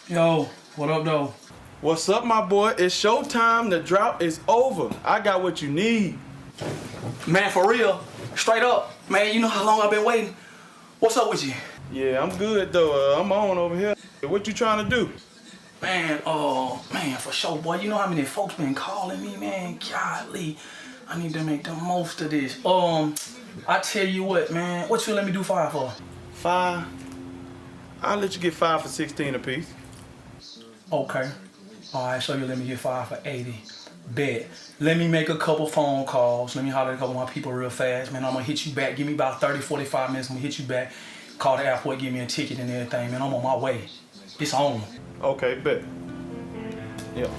Yo, what up, though? What's up, my boy? It's showtime. The drought is over. I got what you need. Man, for real, straight up. Man, you know how long I've been waiting? What's up with you? Yeah, I'm good though. I'm on over here. What you trying to do? Man, for sure, boy. You know how many folks been calling me, man? Golly, I need to make the most of this. I tell you what, man. What you let me do 5 for? 5. I'll let you get 5 for 16 apiece. Okay. All right, so you let me get 5 for 80. Bet. Let me make a couple phone calls. Let me holler at a couple of my people real fast. Man, I'm gonna hit you back. Give me about 30, 45 minutes. I'm gonna hit you back. Call the airport, give me a ticket and everything, man. I'm on my way. It's on. Okay, bet. Yep.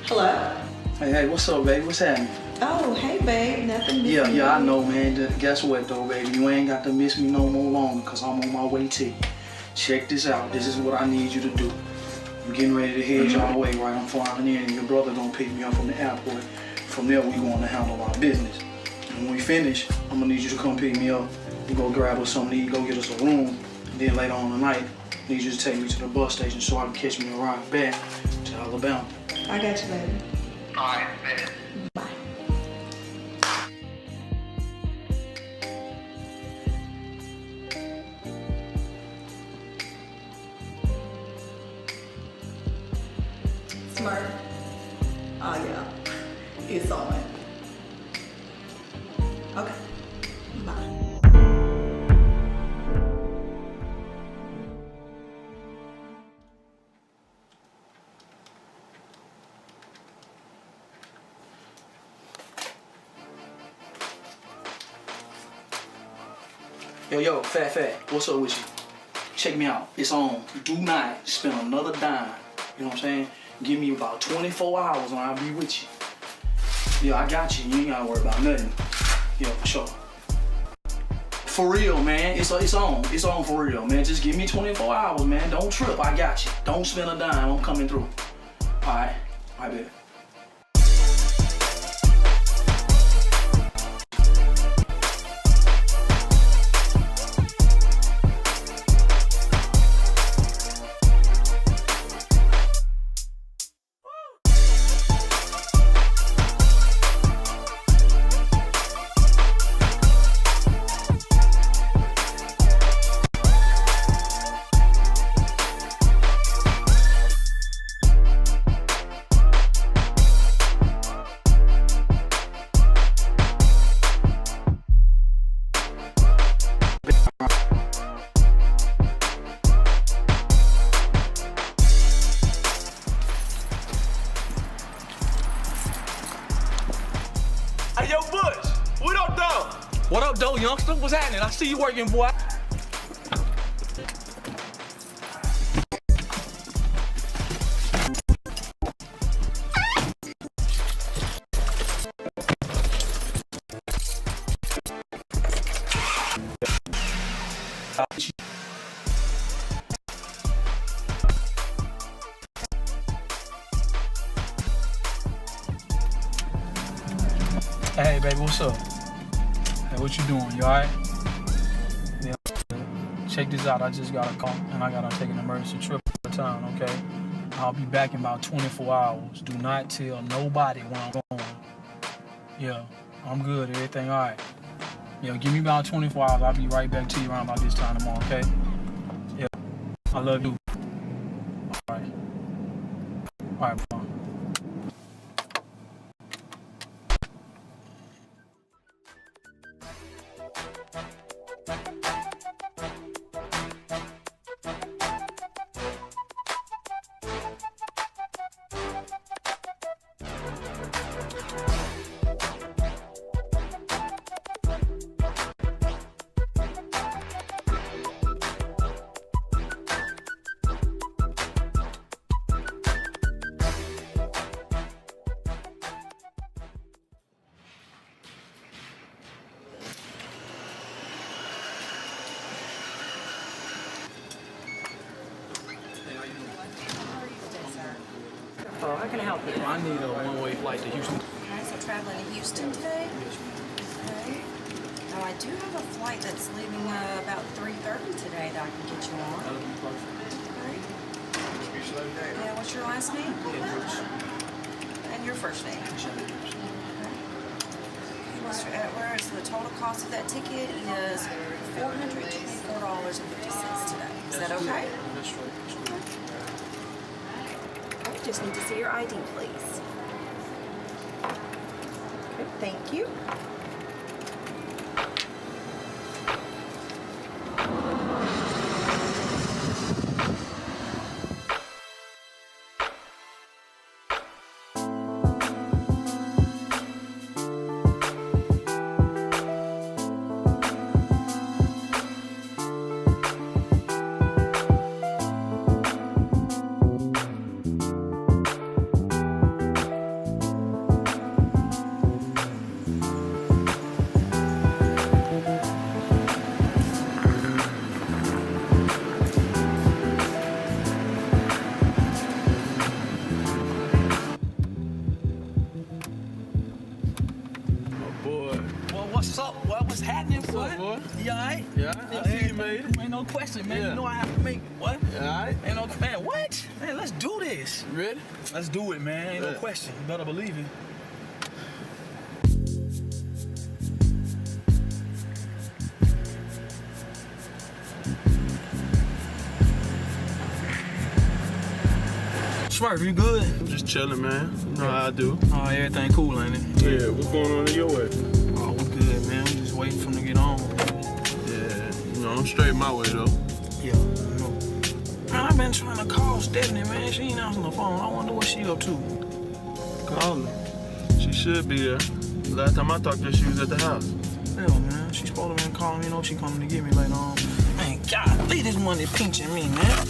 Hello? Hey, what's up, baby? What's happening? Oh, hey, babe. Nothing missing. Yeah, I know, man. Guess what, though, baby? You ain't got to miss me no more longer, because I'm on my way to you. Check this out. This is what I need you to do. I'm getting ready to head y'all way, right? I'm flying in, and your brother gonna pick me up from the airport. From there, we going to handle our business. And when we finish, I'm gonna need you to come pick me up. You go grab us something to eat, go get us a room. And then later on tonight, I need you to take me to the bus station so I can catch me a ride back to Alabama. I got you, baby. Alright, man. Bye. Smart. Oh, yeah. It's on. Okay. Bye. Yo, fat, what's up with you? Check me out, it's on. Do not spend another dime, you know what I'm saying? Give me about 24 hours and I'll be with you. Yeah, I got you, you ain't gotta worry about nothing. Yeah, for sure. For real, man, it's on for real, man. Just give me 24 hours, man. Don't trip, I got you. Don't spend a dime, I'm coming through. All right, baby. Hey, yo, Butch. What up, dog? What up, though, youngster? What's happening? I see you working, boy. Hey, baby, what's up? Hey, what you doing? You alright? Yeah. Check this out. I just got a call, and I gotta take an emergency trip to town, okay? I'll be back in about 24 hours. Do not tell nobody where I'm going. Yeah, I'm good. Everything alright. Yeah, give me about 24 hours. I'll be right back to you around about this time tomorrow, okay? Yeah, I love you. Alright. Alright, bye. How are you today, sir? Oh, how can I help you? I need a one-way flight to Houston. Okay, so traveling to Houston today? Okay. Now, I do have a flight that's leaving about 3:30 today that I can get you on. That'll be perfect. Okay. Yeah, what's your last name? And your first name? Whereas the total cost of that ticket is $424.50 today. Is that okay? That's straight. I just need to see your ID, please. Okay, thank you. What's up? What's happening, boy? What's up, boy? You alright? Yeah, I see you made it. Ain't no question, man. Yeah. You know I have to make what? Alright. Ain't no man. What? Man, let's do this. You ready? Let's do it, man. Ain't no Yeah. question. You better believe it. Smurf, you good? I'm just chilling, man. You know how I do. Oh, everything cool, ain't it? Yeah, what's going on in your way? Oh, we good, man. We just waiting for him to get on. Yeah, you know, I'm straight my way, though. Yeah, no. Man, I've been trying to call Stephanie, man. She ain't answering the phone. I wonder what she up to. Call her. She should be there. Last time I talked to her, she was at the house. Hell, man. She's supposed to be calling me. You know she coming to get me later on. Man, God, leave this money pinching me, man.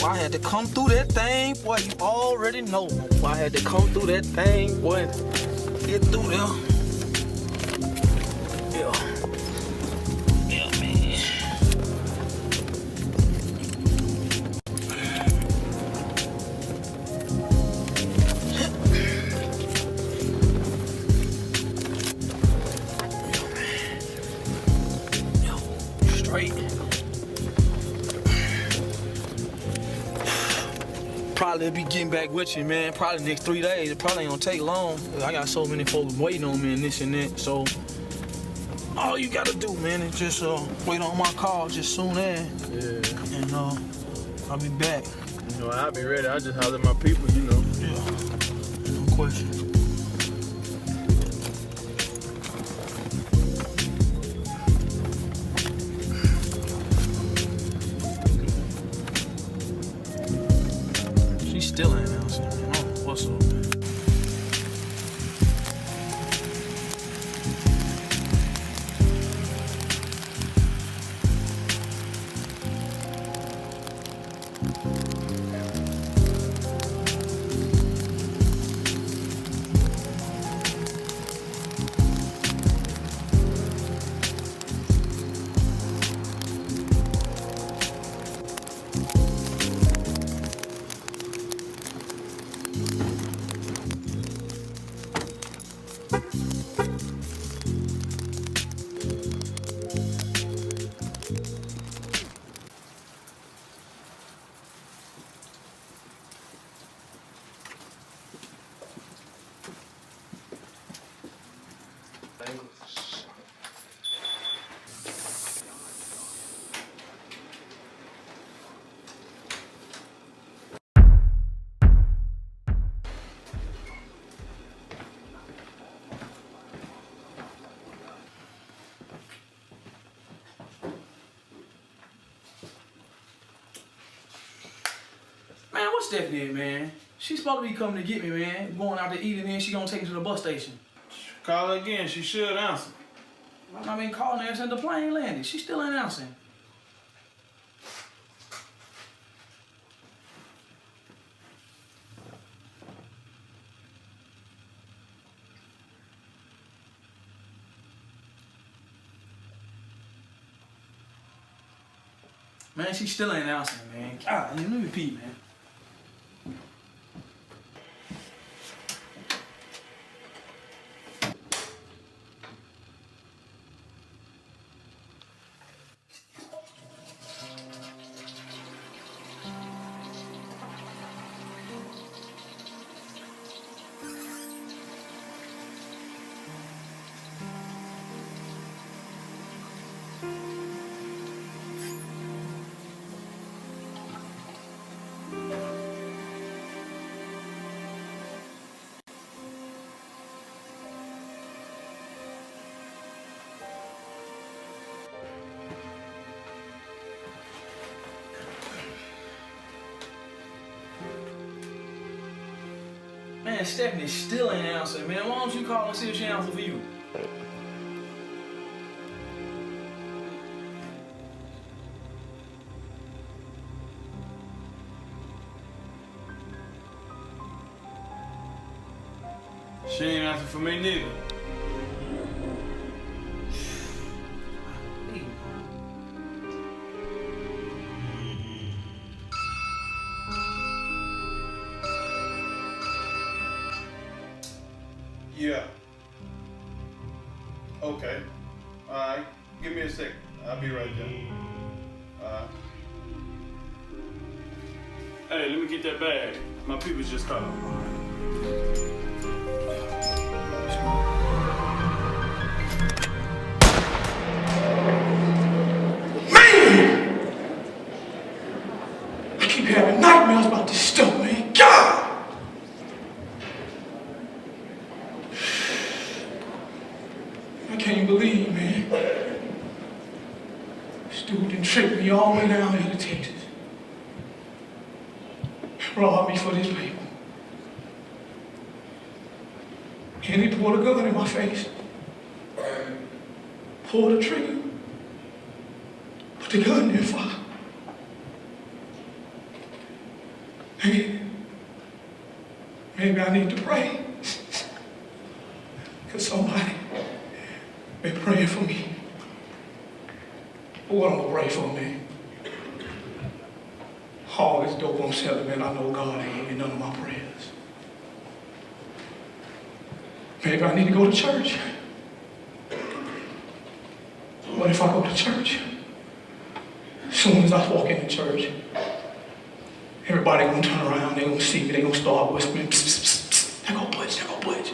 I had to come through that thing, boy. You already know. I had to come through that thing, boy. Get through there. Yeah. Yeah, man. Yo, straight. Probably be getting back with you, man. Probably next 3 days. It probably ain't gonna take long. I got so many folks waiting on me and this and that. So all you gotta do, man, is just wait on my call just soon as. Yeah. And I'll be back. You know, I'll be ready. I just holler at my people, you know. Yeah. No question. She still ain't answering, man. I don't know what's up, man. Man, what's Stephanie at, man? She's supposed to be coming to get me, man. Going out to eat and then she gonna take me to the bus station. Call her again. She should answer. I been calling her since the plane landed. She still ain't answering. Man, she still ain't answering, man. God, let me pee, man. Man, Stephanie still ain't answering, man. Why don't you call and see if she answers for you? She ain't answering for me neither. Yeah. Okay. Alright. Give me a second. I'll be right there. Hey, let me get that bag. My people's just called. Man! I keep having nightmares about this stuff, man. God! I can't believe, man. This dude done tricked me all the way down here to Texas. Robbed me for this paper. And he pulled a gun in my face. Pulled the trigger. But the gun didn't fire. Maybe I need to pray. Because somebody been praying for me. But what I'm going to pray for, man? All this dope I'm selling, man, I know God ain't hearing none of my prayers. Maybe I need to go to church. What if I go to church? As soon as I walk into church, everybody gonna turn around, they gonna see me, they gonna start whispering, psst, psst, psst, psst. They gonna butch, they gonna butch.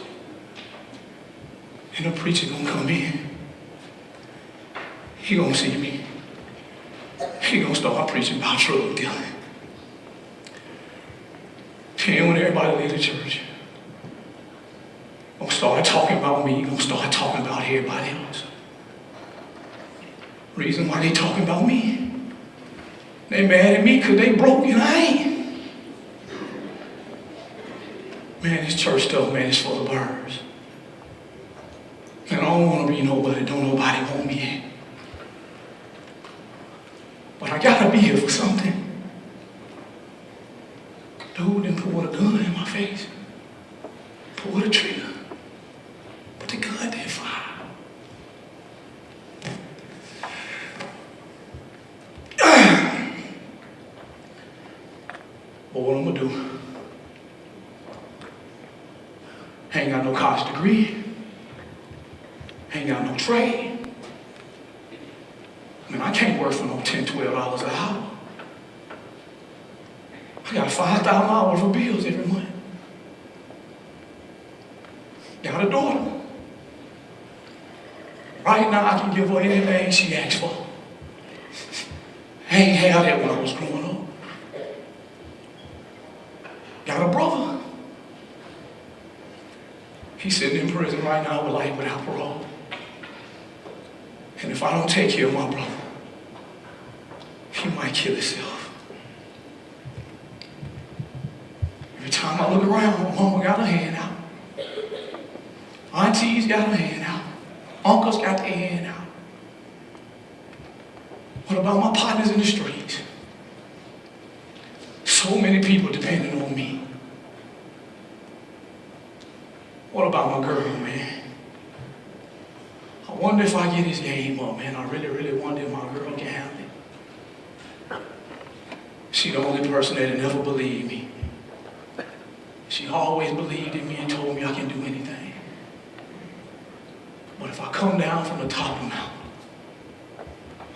And the preacher gonna come in. He gonna see me. He gonna start preaching about drug dealing. And when everybody leave the church, gonna start talking about me, gonna start talking about everybody else. Reason why they talking about me? They mad at me because they broke and I ain't. Man, this church stuff, man, is full of birds. Man, I don't want to be nobody, don't nobody want me. But I gotta be here for something. Dude didn't pull a gun in my face. Pulled a trigger. But the gun didn't fire. But what I'm gonna do? Ain't got no college degree. Ain't got no trade. I mean, I can't work for no $10, $12 an hour. I got $5,000 for bills every month. Got a daughter. Right now, I can give her anything she asks for. I ain't had that when I was growing up. Got a brother. He's sitting in prison right now with life without parole. And if I don't take care of my brother, he might kill himself. Every time I look around, mama got her hand out. Aunties got her hand out. Uncles got their hand out. What about my partners in the streets? So many people depending on me. What about my girl, man? I wonder if I get this game up, man. I really, really wonder if my girl can handle it. She the only person that had never believed me. She always believed in me and told me I can do anything. But if I come down from the top of the mountain,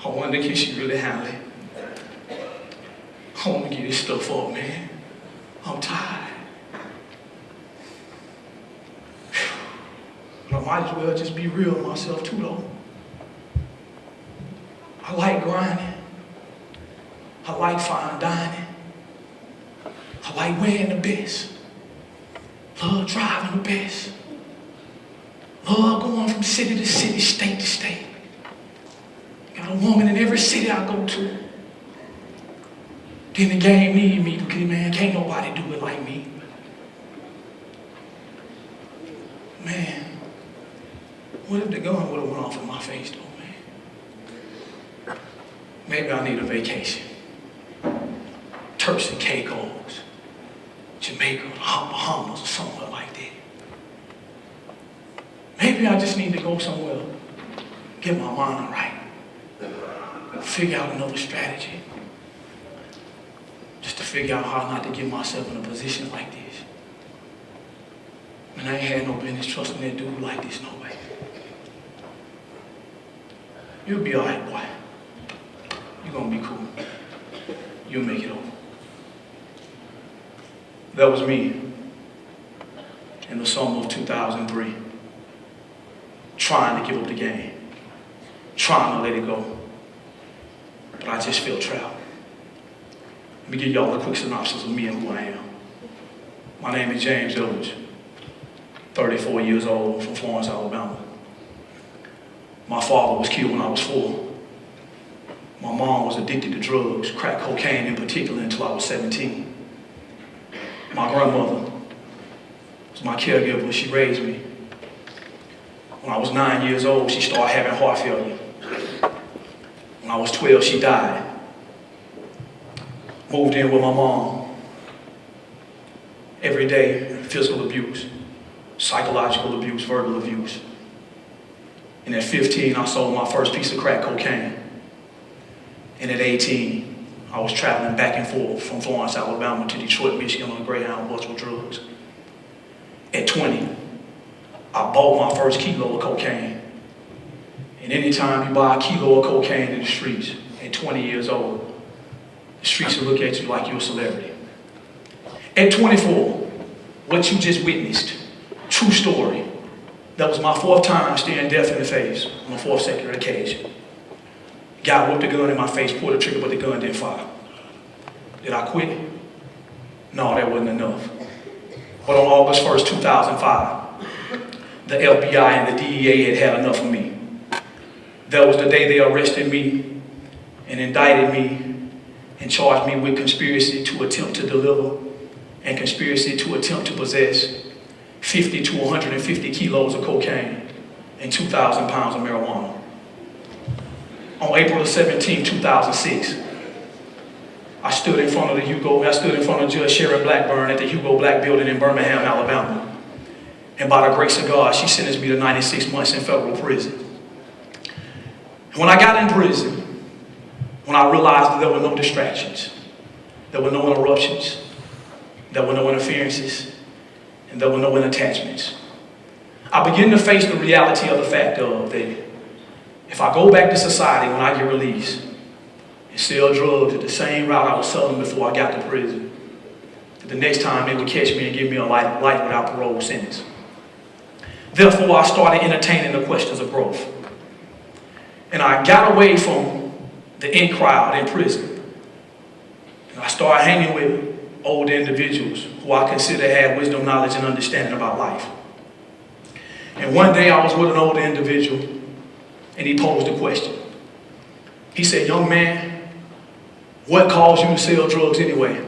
I wonder can she really handle it? I want to get this stuff up, man. I'm tired. But I might as well just be real with myself too, though. I like grinding. I like fine dining. I like wearing the best. Love driving the best. Love going from city to city, state to state. Got a woman in every city I go to. Then the game need me because, man, can't nobody do it like me. Man, what if the gun would have went off in my face, though, man? Maybe I need a vacation. Turks and Caicos, Jamaica, Bahamas, or somewhere like that. Maybe I just need to go somewhere, get my mind right, figure out another strategy, just to figure out how not to get myself in a position like this. And I ain't had no business trusting that dude like this, no way. You'll be all right, boy. You're gonna be cool. You'll make it over. That was me in the summer of 2003, trying to give up the game, trying to let it go, but I just felt trapped. Let me give y'all a quick synopsis of me and who I am. My name is James Eldridge, 34 years old, from Florence, Alabama. My father was killed when I was 4. My mom was addicted to drugs, crack cocaine in particular, until I was 17. My grandmother was my caregiver. She raised me. When I was 9 years old, she started having heart failure. When I was 12, she died. Moved in with my mom. Every day, physical abuse, psychological abuse, verbal abuse. And at 15, I sold my first piece of crack cocaine. And at 18, I was traveling back and forth from Florence, Alabama to Detroit, Michigan on a Greyhound bus with drugs. At 20, I bought my first kilo of cocaine. And anytime you buy a kilo of cocaine in the streets, at 20 years old, the streets will look at you like you're a celebrity. At 24, what you just witnessed, true story. That was my 4th time staring death in the face on a 4th secular occasion. Guy whipped a gun in my face, pulled the trigger, but the gun didn't fire. Did I quit? No, that wasn't enough. But on August 1st, 2005, the FBI and the DEA had enough of me. That was the day they arrested me and indicted me and charged me with conspiracy to attempt to deliver and conspiracy to attempt to possess 50 to 150 kilos of cocaine and 2,000 pounds of marijuana. On April 17, 2006, I stood in front of Judge Sharon Blackburn at the Hugo Black Building in Birmingham, Alabama. And by the grace of God, she sentenced me to 96 months in federal prison. And when I got in prison, when I realized that there were no distractions, there were no interruptions, there were no interferences, and there were no attachments, I began to face the reality of the fact of that if I go back to society when I get released and sell drugs at the same route I was selling before I got to prison, the next time they would catch me and give me a life without parole sentence. Therefore, I started entertaining the questions of growth. And I got away from the in crowd in prison. And I started hanging with older individuals who I consider had wisdom, knowledge, and understanding about life. And one day I was with an older individual, and he posed a question. He said, "Young man, what caused you to sell drugs anyway?"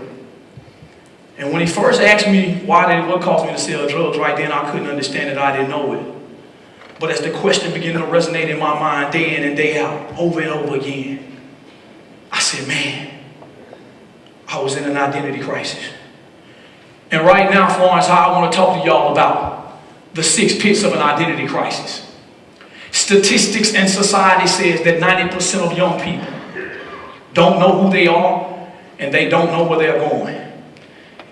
And when he first asked me what caused me to sell drugs, right then I couldn't understand it, I didn't know it. But as the question began to resonate in my mind day in and day out, over and over again, I said, man, I was in an identity crisis. And right now, Florence, I want to talk to y'all about the 6 pits of an identity crisis. Statistics and society says that 90% of young people don't know who they are and they don't know where they're going.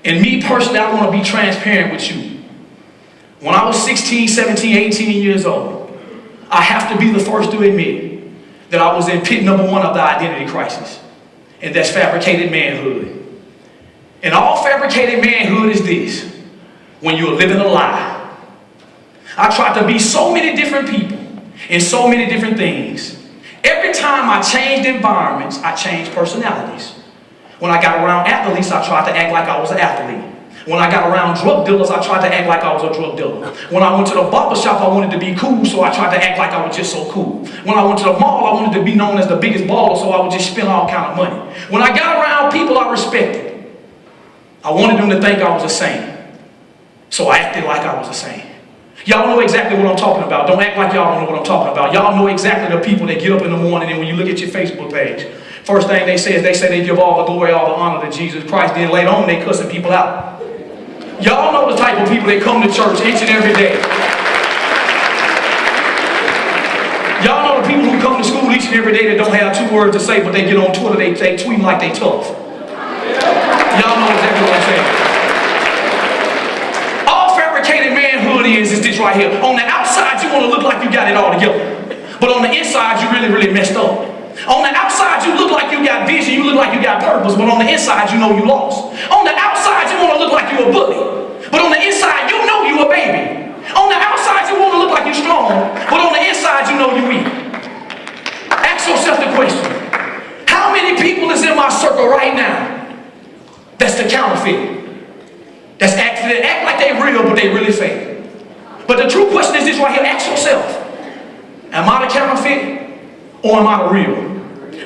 And me personally, I want to be transparent with you. When I was 16, 17, 18 years old, I have to be the first to admit that I was in pit number one of the identity crisis, and that's fabricated manhood. And all fabricated manhood is this: when you're living a lie. I tried to be so many different people and so many different things. Every time I changed environments, I changed personalities. When I got around athletes, I tried to act like I was an athlete. When I got around drug dealers, I tried to act like I was a drug dealer. When I went to the barber shop, I wanted to be cool, so I tried to act like I was just so cool. When I went to the mall, I wanted to be known as the biggest baller, so I would just spend all kind of money. When I got around people I respected, I wanted them to think I was a saint, so I acted like I was a saint. Y'all know exactly what I'm talking about. Don't act like y'all don't know what I'm talking about. Y'all know exactly the people that get up in the morning and when you look at your Facebook page, first thing they say is they give all the glory, all the honor to Jesus Christ. Then later on they cussing people out. Y'all know the type of people that come to church each and every day. Y'all know the people who come to school each and every day that don't have 2 words to say, but they get on Twitter, they tweet like they tough. Y'all know exactly what I'm saying. All fabricated manhood is this right here. On the outside, you want to look like you got it all together. But on the inside, you really, really messed up. On the outside, you look like you got vision, you look like you got purpose, but on the inside, you know you lost. On the outside, you want to look like you a bully, but on the inside, you know you a baby. On the outside, you want to look like you strong, but on the inside, you know you weak. Ask yourself the question: how many people is in my circle right now that's the counterfeit? That act like they real, but they really fake. But the true question is this right here: ask yourself, am I the counterfeit or am I the real?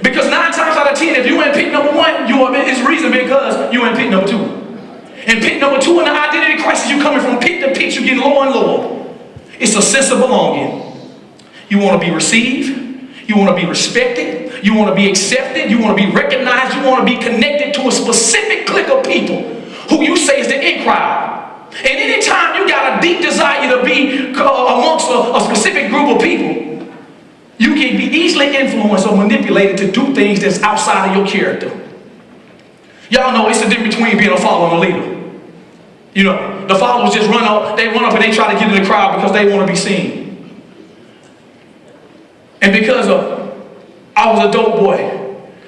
Because 9 times out of 10, if you in pit number 1, it's reason because you in pit number 2. In pit number 2 in the identity crisis, you coming from pit to pit, you getting lower and lower. It's a sense of belonging. You want to be received, you want to be respected, you want to be accepted, you want to be recognized, you want to be connected to a specific clique of people who you say is the in crowd. And anytime you got a deep desire to be amongst a specific group of people, you can be easily influenced or manipulated to do things that's outside of your character. Y'all know it's the difference between being a follower and a leader. You know, the followers just run up and they try to get in the crowd because they want to be seen. And because I was a dope boy,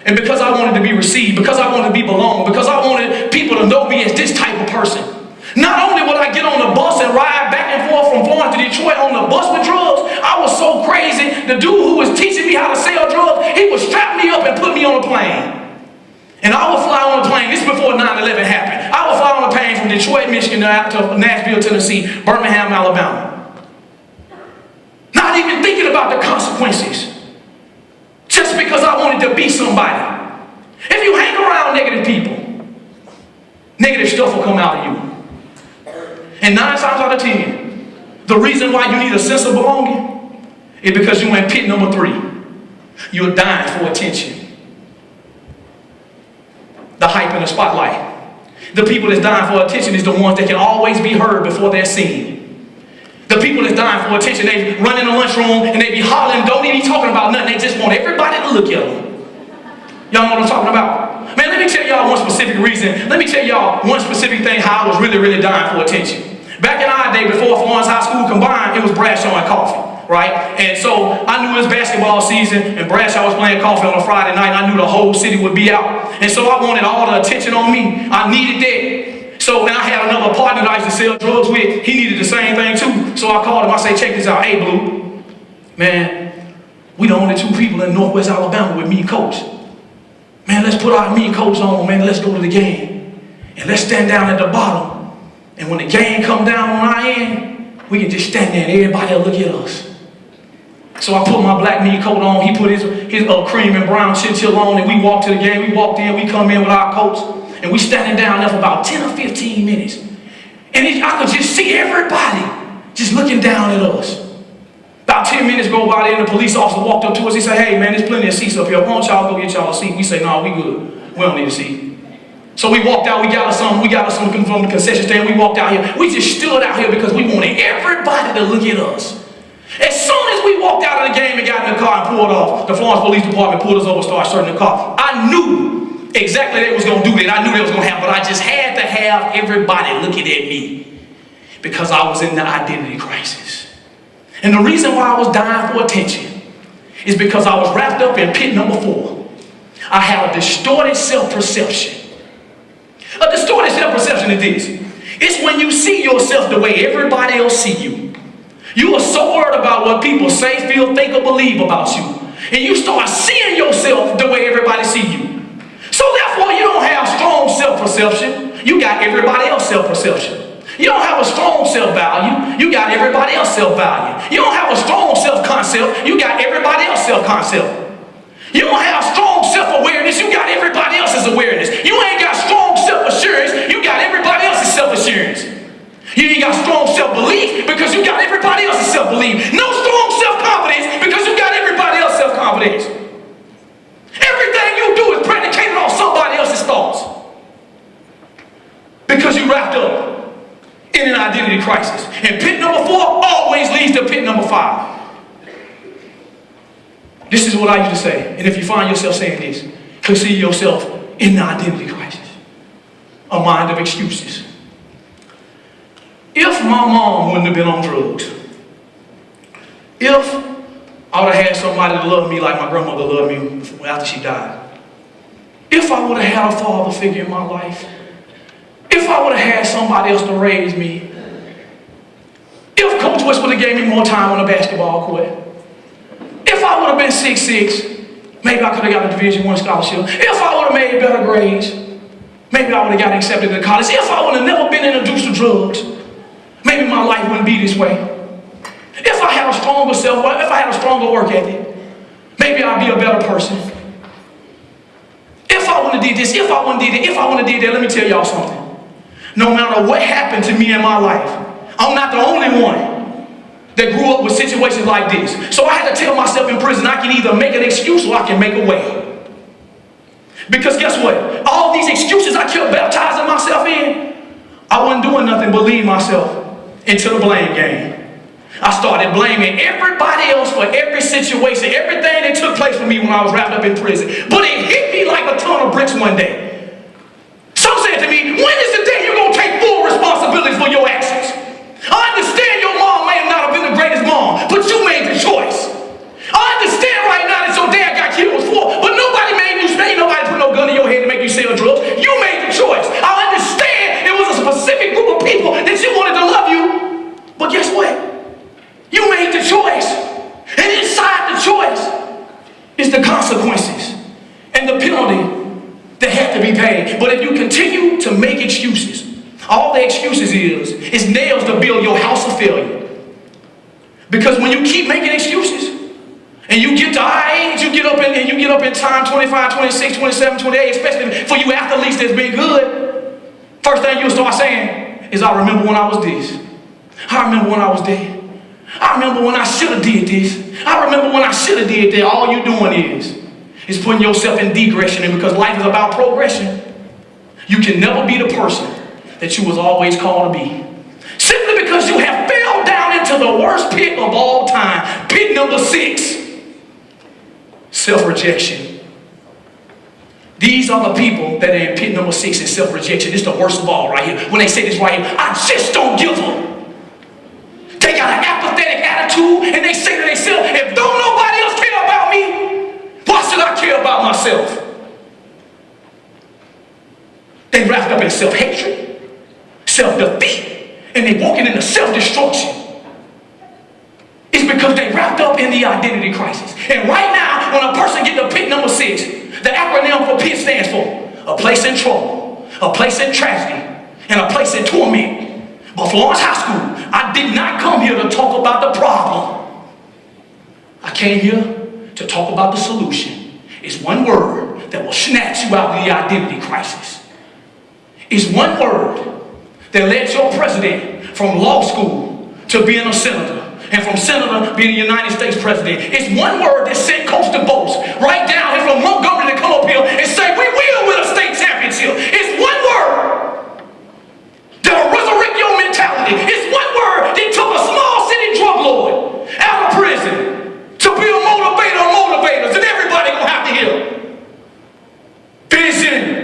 and because I wanted to be received, because I wanted to be belonged, because I wanted people to know me as this type of person, not only would I get on the bus and ride back and forth from Florence to Detroit on the bus with drugs, I was so crazy, the dude who was teaching me how to sell drugs, he would strap me up and put me on a plane. And I would fly on a plane. This is before 9/11 happened. I would fly on a plane from Detroit, Michigan to Nashville, Tennessee, Birmingham, Alabama. Not even thinking about the consequences. Just because I wanted to be somebody. If you hang around negative people, negative stuff will come out of you. And 9 times out of 10, the reason why you need a sense of belonging is because you're in pit number 3. You're dying for attention. The hype and the spotlight. The people that's dying for attention is the ones that can always be heard before they're seen. The people that's dying for attention, they run in the lunchroom and they be hollering, don't even be talking about nothing. They just want everybody to look at them. Y'all know what I'm talking about? Man, let me tell y'all one specific reason. Let me tell y'all one specific thing how I was really, really dying for attention. Back in our day, before Florence High School combined, it was Bradshaw and Coffee, right? And so I knew it was basketball season, and Bradshaw was playing Coffee on a Friday night, and I knew the whole city would be out. And so I wanted all the attention on me. I needed that. So, and I had another partner that I used to sell drugs with. He needed the same thing too. So I called him. I said, check this out. Hey, Blue, man, we the only 2 people in Northwest Alabama with mean coats. Man, let's put our mean coats on, man. Let's go to the game. And let's stand down at the bottom. And when the game come down on our end, we can just stand there and everybody will look at us. So I put my black mean coat on. He put his cream and brown chinchilla on, and we walked to the game. We walked in. We come in with our coats, and we standing down there for about 10 or 15 minutes. And I could just see everybody just looking down at us. About 10 minutes go by there, and the police officer walked up to us. He said, hey, man, there's plenty of seats up here. Why don't y'all go get y'all a seat? We say, no, we good. We don't need a seat. So we walked out. We got us something from the concession stand. We walked out here. We just stood out here because we wanted everybody to look at us. As soon as we walked out of the game and got in the car and pulled off, the Florence Police Department pulled us over and started searching the car. I knew exactly they was going to do that. I knew they was going to happen, but I just had to have everybody looking at me because I was in the identity crisis. And the reason why I was dying for attention is because I was wrapped up in pit number 4. I had a distorted self-perception. A distorted self-perception is this. It's when you see yourself the way everybody else see you. You are so worried about what people say, feel, think, or believe about you. And you start seeing yourself the way everybody see you. So therefore, you don't have strong self-perception. You got everybody else self-perception. You don't have a strong self-value. You got everybody else self-value. You don't have a strong self-concept. You got everybody else self-concept. You don't have strong self-awareness. You got everybody else's awareness. You ain't got strong self-assurance. You got everybody else's self-assurance. You ain't got strong self-belief because you got everybody else's self-belief. No strong self-confidence because you got everybody else's self-confidence. Everything you do is predicated on somebody else's thoughts. Because you wrapped up in an identity crisis. And pit number 4 always leads to pit number 5. This is what I used to say. And if you find yourself saying this, consider yourself in the identity crisis. A mind of excuses. If my mom wouldn't have been on drugs, if I would have had somebody to love me like my grandmother loved me after she died, if I would have had a father figure in my life, if I would have had somebody else to raise me, if Coach West would have gave me more time on the basketball court, if I would have been 6'6", maybe I could have got a Division I scholarship. If I would have made better grades, maybe I would have gotten accepted to college. If I would have never been introduced to drugs, maybe my life wouldn't be this way. If I had a stronger self, if I had a stronger work ethic, maybe I'd be a better person. If I wouldn't have did this, if I wouldn't have did that, if I wouldn't have did that, let me tell y'all something. No matter what happened to me in my life, I'm not the only one that grew up with situations like this. So I had to tell myself in prison, I can either make an excuse or I can make a way. Because guess what? All these excuses I kept baptizing myself in, I wasn't doing nothing but lead myself into the blame game. I started blaming everybody else for every situation, everything that took place for me when I was wrapped up in prison. But it hit me like a ton of bricks one day. Some said to me, when is the day you're going to take full responsibility for your actions? I understand your mom may have not have been the greatest mom, but you made the choice. I understand right now that your dad got killed was for, but nobody made you stay. Nobody put no gun in your head to make you sell drugs. You made the choice. I understand it was a specific group of people that you wanted to love you, but guess what? You made the choice. And inside the choice is the consequences and the penalty that had to be paid. But if you continue to make excuses, all the excuses is nails to build your house of failure. Because when you keep making excuses, and you get to our age, you get up in time, 25, 26, 27, 28, especially for you athletes that's been good, first thing you'll start saying is, I remember when I was this. I remember when I was there. I remember when I should have did this. I remember when I should have did that. All you're doing is putting yourself in digression. And because life is about progression, you can never be the person that you was always called to be. Simply because you have fell down into the worst pit of all time. Pit number 6. Self-rejection. These are the people that are in pit number 6 in self-rejection. It's the worst of all right here. When they say this right here, I just don't give them. They got an apathetic attitude and they say to themselves, if don't nobody else care about me, why should I care about myself? They wrapped up in self-hatred, self-defeat, and they walking into self-destruction. It's because they wrapped up in the identity crisis. And right now, when a person gets to pit number 6, the acronym for PIT stands for a place in trouble, a place in tragedy, and a place in torment. But Florence High School, I did not come here to talk about the problem. I came here to talk about the solution. It's one word that will snatch you out of the identity crisis. It's one word that led your president from law school to being a senator, and from senator being the United States president. It's one word that sent Coach DeBose right down here from Montgomery to come up here and say, we will win a state championship. It's one word that'll resurrect your mentality. It's one word that took a small city drug lord out of prison to be a motivator of motivators, and everybody gonna have to hear. Vision.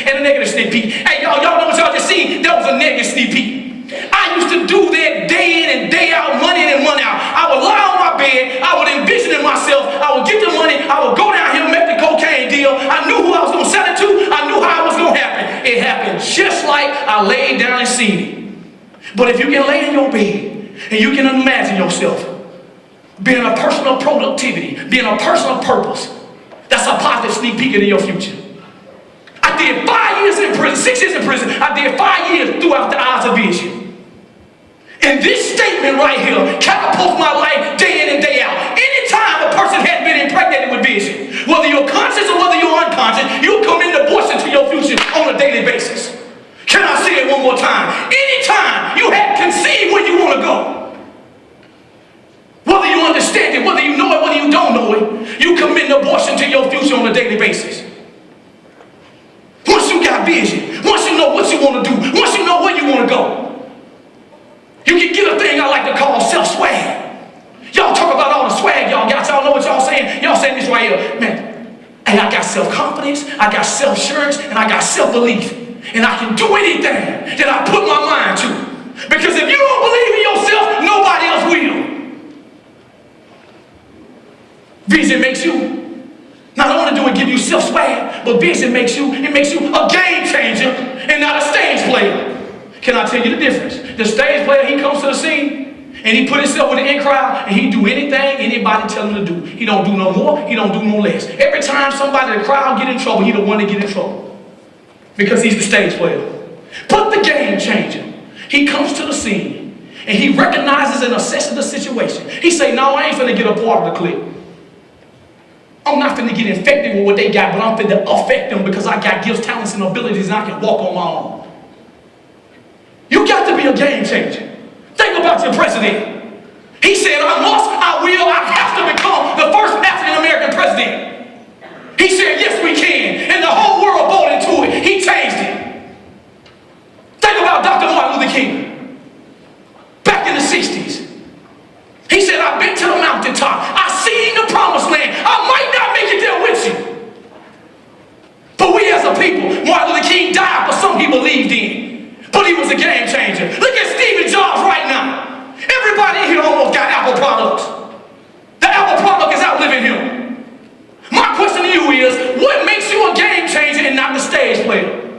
and a negative sneak peek. Hey, y'all know what y'all just seen? That was a negative sneak peek. I used to do that day in and day out, money in and money out. I would lie on my bed, I would envision it myself, I would get the money, I would go down here and make the cocaine deal. I knew who I was going to sell it to, I knew how it was going to happen. It happened just like I laid down and seen it. But if you can lay in your bed and you can imagine yourself being a person of productivity, being a person of purpose, that's a positive sneak peek into your future. I did 5 years in prison, 6 years in prison. I did 5 years throughout the eyes of vision. And this statement right here catapults my life day in and day out. Anytime a person has been impregnated with vision, whether you're conscious or whether you're unconscious, you come in divorce into your future on a daily basis. Can I say it one more time? Anytime you have conceived where you want to go, whether you understand it, whether you know it, whether you don't know it, you commit abortion to your future on a daily basis. Once you got vision, once you know what you want to do, once you know where you want to go, you can get a thing I like to call self-swag. Y'all talk about all the swag y'all got. Y'all know what y'all saying? Y'all saying this right here. Man, hey, I got self-confidence, I got self-assurance, and I got self-belief. And I can do anything that I put my mind to. Because if you don't believe in yourself, nobody else will. Vision makes you not only do it give you self-swag, but vision makes you, it makes you a game changer and not a stage player. Can I tell you the difference? The stage player, he comes to the scene and he put himself with the in crowd and he do anything anybody tell him to do. He don't do no more, he don't do no less. Every time somebody in the crowd get in trouble, he the one to get in trouble. Because he's the stage player. But the game changer, he comes to the scene and he recognizes and assesses the situation. He say, no, I ain't finna get a part of the clip. I'm not finna get infected with what they got, but I'm finna affect them because I got gifts, talents, and abilities and I can walk on my own. You got to be a game changer. Think about your president. He said, I must, I will, I have to become the first African-American president. He said, yes, we can. And the whole world bought into it. He changed it. Think about Dr. Martin Luther King. Back in the 60s. He said, I've been to the mountaintop. I've seen the promised land. I might not make it there with you. But we as a people, Martin Luther King died for something he believed in. But he was a game changer. Look at Steve Jobs right now. Everybody in here almost got Apple products. The Apple product is outliving him. My question to you is, what makes you a game changer and not the stage player?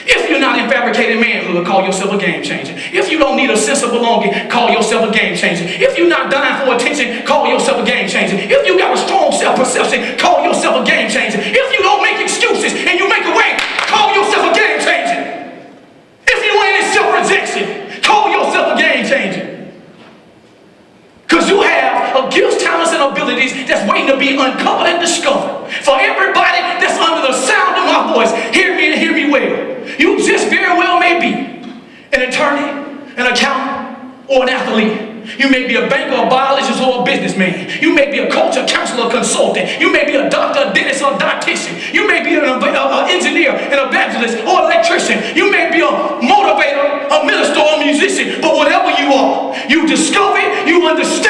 If you're not in fabricated manhood, call yourself a game changer. If you don't need a sense of belonging, call yourself a game changer. If you're not dying for attention, call yourself a game changer. If you got a strong self-perception, call yourself a game changer. If you don't make excuses and you make a way, call yourself a game changer. If you ain't in self-rejection, call yourself a game changer. Because you have gifts, talents, and abilities that's waiting to be uncovered and discovered. For everybody that's under the sound of my voice, hear me and hear me well. You just very well may be an attorney, an accountant, or an athlete. You may be a banker, a biologist, or a businessman. You may be a coach, a counselor, a consultant. You may be a doctor, a dentist, or a dietitian. You may be an engineer, an evangelist, or an electrician. You may be a motivator, a minister, or a musician. But whatever you are, you discover it, you understand